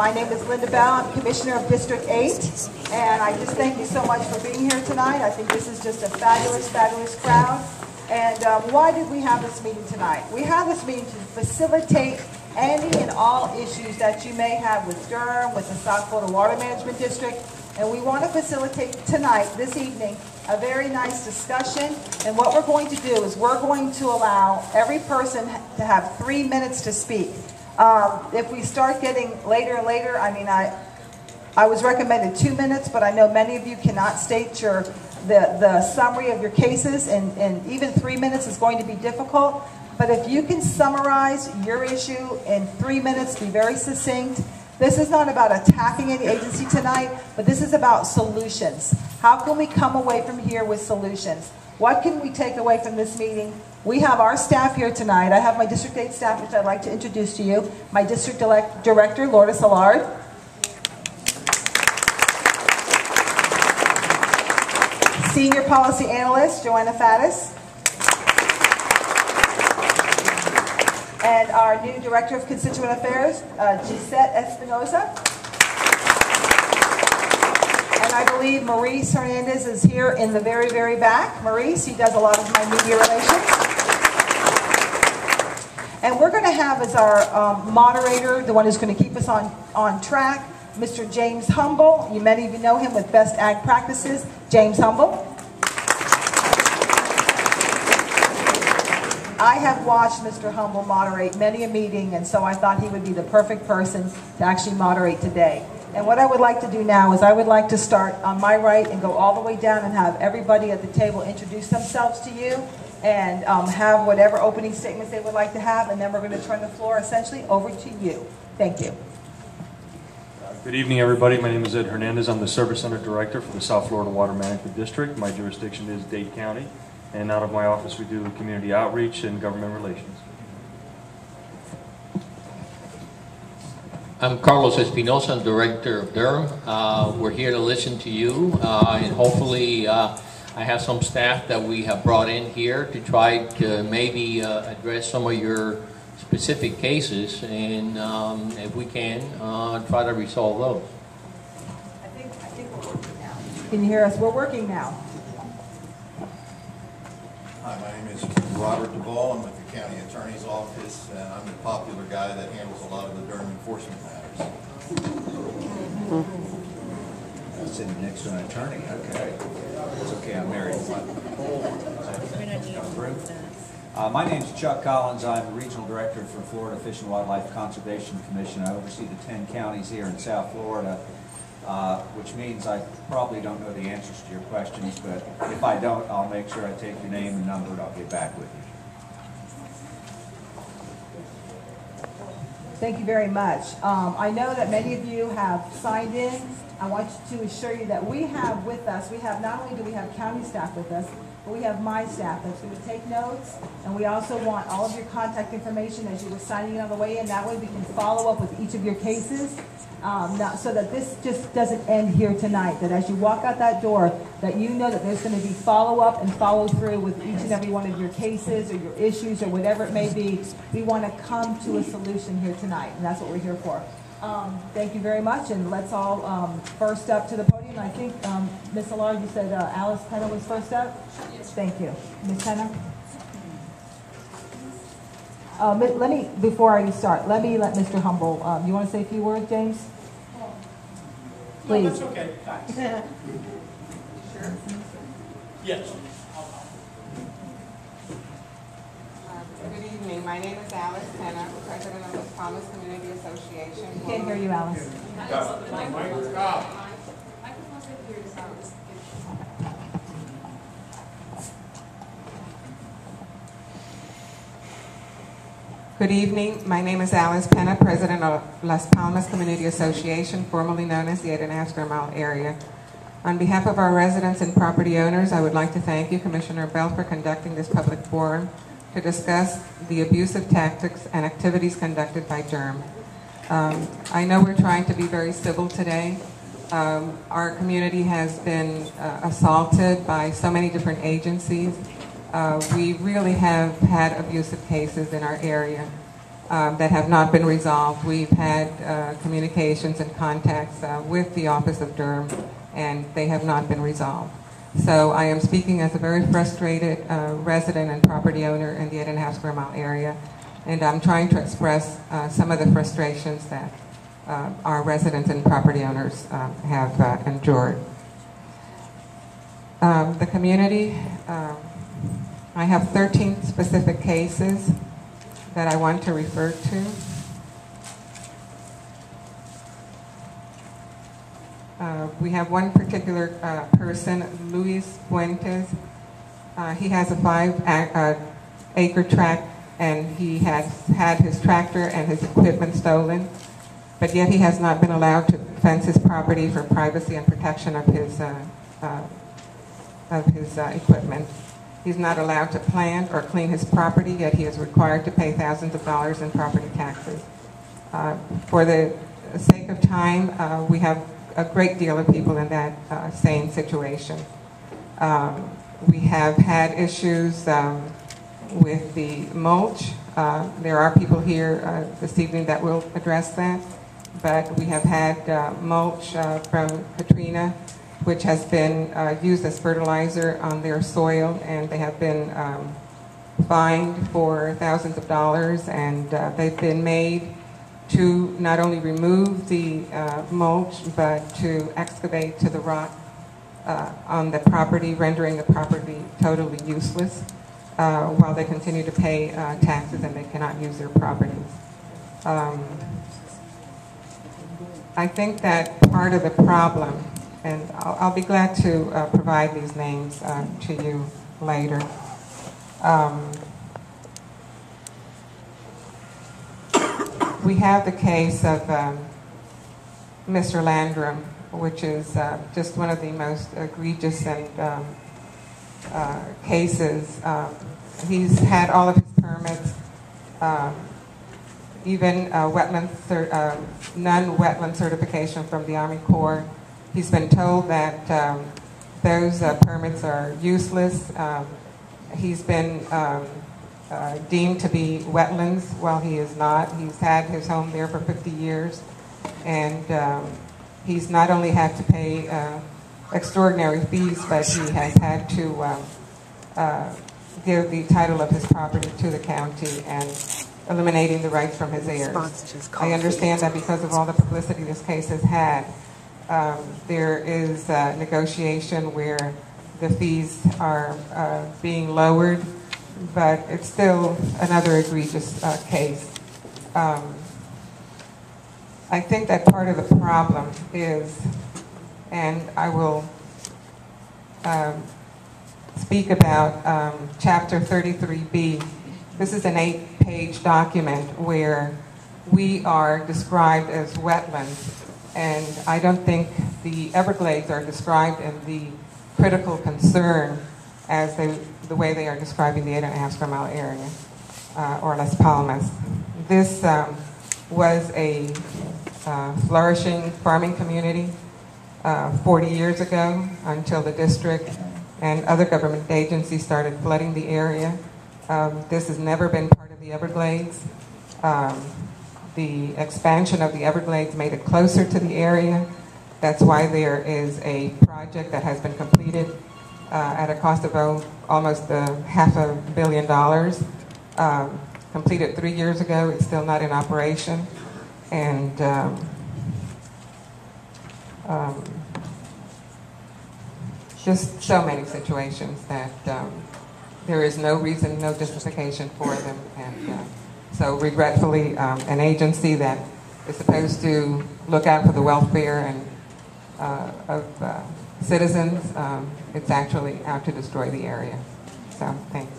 My name is Linda Bell. I'm Commissioner of District 8, and I just thank you so much for being here tonight. I think this is just a fabulous, fabulous crowd. And why did we have this meeting tonight? We have this meeting to facilitate any and all issues that you may have with DERM, with the South Florida Water Management District, and we want to facilitate tonight, this evening, a very nice discussion. And what we're going to do is we're going to allow every person to have 3 minutes to speak. If we start getting later and later, I mean, I was recommended 2 minutes, but I know many of you cannot state the summary of your cases, and even 3 minutes is going to be difficult. But if you can summarize your issue in 3 minutes, be very succinct. This is not about attacking any agency tonight, but this is about solutions. How can we come away from here with solutions? What can we take away from this meeting? We have our staff here tonight. I have my District 8 staff, which I'd like to introduce to you. My District Director, Lourdes Allard. Senior Policy Analyst, Joanna Faddis. And our new Director of Constituent Affairs, Gisette Espinoza. And I believe Maurice Hernandez is here in the very, very back. Maurice, he does a lot of my media relations. And we're going to have as our moderator, the one who's going to keep us on track, Mr. James Humble. Many of you know him with Best Ag Practices. James Humble. I have watched Mr. Humble moderate many a meeting, and so I thought he would be the perfect person to actually moderate today. And what I would like to do now is I would like to start on my right and go all the way down and have everybody at the table introduce themselves to you and have whatever opening statements they would like to have, and then we're going to turn the floor essentially over to you. Thank you. Good evening, everybody. My name is Ed Hernandez. I'm the Service Center Director for the South Florida Water Management District. My jurisdiction is Dade County. And out of my office, we do community outreach and government relations. I'm Carlos Espinosa, I'm Director of DERM. We're here to listen to you, and hopefully I have some staff that we have brought in here to try to maybe address some of your specific cases, and if we can, try to resolve those. I think we're working now. Can you hear us? We're working now. Hi, my name is Robert Duvall. I'm with the County Attorney's Office, and I'm the popular guy that handles a lot of the DERM enforcement matters. I'm sitting next to an attorney. Okay. It's okay, I'm married. My name is Chuck Collins. I'm the Regional Director for Florida Fish and Wildlife Conservation Commission. I oversee the 10 counties here in South Florida. Which means I probably don't know the answers to your questions, but if I don't, I'll make sure I take your name and number and I'll get back with you. Thank you very much. I know that many of you have signed in. I want to assure you that we have with us, not only do we have county staff with us, but we have my staff that's going to take notes, and we also want all of your contact information as you were signing in on the way in. That way we can follow up with each of your cases. So that this just doesn't end here tonight, that as you walk out that door, that you know that there's going to be follow-up and follow-through with each and every one of your cases or your issues or whatever it may be. We want to come to a solution here tonight, and that's what we're here for. Thank you very much, and let's all first up to the podium. I think, Ms. Allard, you said Alice Penna was first up? Yes. Thank you. Ms. Penna? Before I start, let Mr. Humble, you want to say a few words, James? Please. No, that's okay. Thanks. Sure? Yes. Good evening. My name is Alice Penna, President of the Las Palmas Community Association. We can't hear you, Alice. Good evening. My name is Alice Penna, President of Las Palmas Community Association, formerly known as the 8.5 square mile area. On behalf of our residents and property owners, I would like to thank you, Commissioner Bell, for conducting this public forum to discuss the abusive tactics and activities conducted by DERM. I know we're trying to be very civil today. Our community has been assaulted by so many different agencies. We really have had abusive cases in our area. that have not been resolved. We've had communications and contacts with the Office of DERM, and they have not been resolved. So I am speaking as a very frustrated resident and property owner in the 8.5 square mile area, and I'm trying to express some of the frustrations that our residents and property owners have endured. The community, I have 13 specific cases that I want to refer to. We have one particular person, Luis Fuentes. He has a 5-acre tract, and he has had his tractor and his equipment stolen, but yet he has not been allowed to fence his property for privacy and protection of his equipment. He's not allowed to plant or clean his property, yet he is required to pay thousands of dollars in property taxes. For the sake of time, we have a great deal of people in that same situation. We have had issues with the mulch. There are people here this evening that will address that, but we have had mulch from Katrina, which has been used as fertilizer on their soil, and they have been fined for thousands of dollars, and they've been made to not only remove the mulch, but to excavate to the rock on the property, rendering the property totally useless, while they continue to pay taxes and they cannot use their properties. I think that part of the problem, and I'll be glad to provide these names to you later. We have the case of Mr. Landrum, which is just one of the most egregious and cases. He's had all of his permits, even non-wetland certification from the Army Corps. He's been told that those permits are useless. He's been deemed to be wetlands while he is not. He's had his home there for 50 years, and he's not only had to pay extraordinary fees, but he has had to give the title of his property to the county and eliminating the rights from his heirs. I understand that because of all the publicity this case has had, there is a negotiation where the fees are being lowered, but it's still another egregious case. I think that part of the problem is, and I will speak about Chapter 33B. This is an 8-page document where we are described as wetlands, and I don't think the Everglades are described in the critical concern as the way they are describing the 8.5 square mile area, or Las Palmas. This was a flourishing farming community 40 years ago, until the district and other government agencies started flooding the area. This has never been part of the Everglades. The expansion of the Everglades made it closer to the area. That's why there is a project that has been completed at a cost of almost $500 million. Completed 3 years ago. It's still not in operation. And just so many situations that there is no reason, no justification for them. And so regretfully, an agency that is supposed to look out for the welfare and of citizens, it's actually out to destroy the area. So thanks.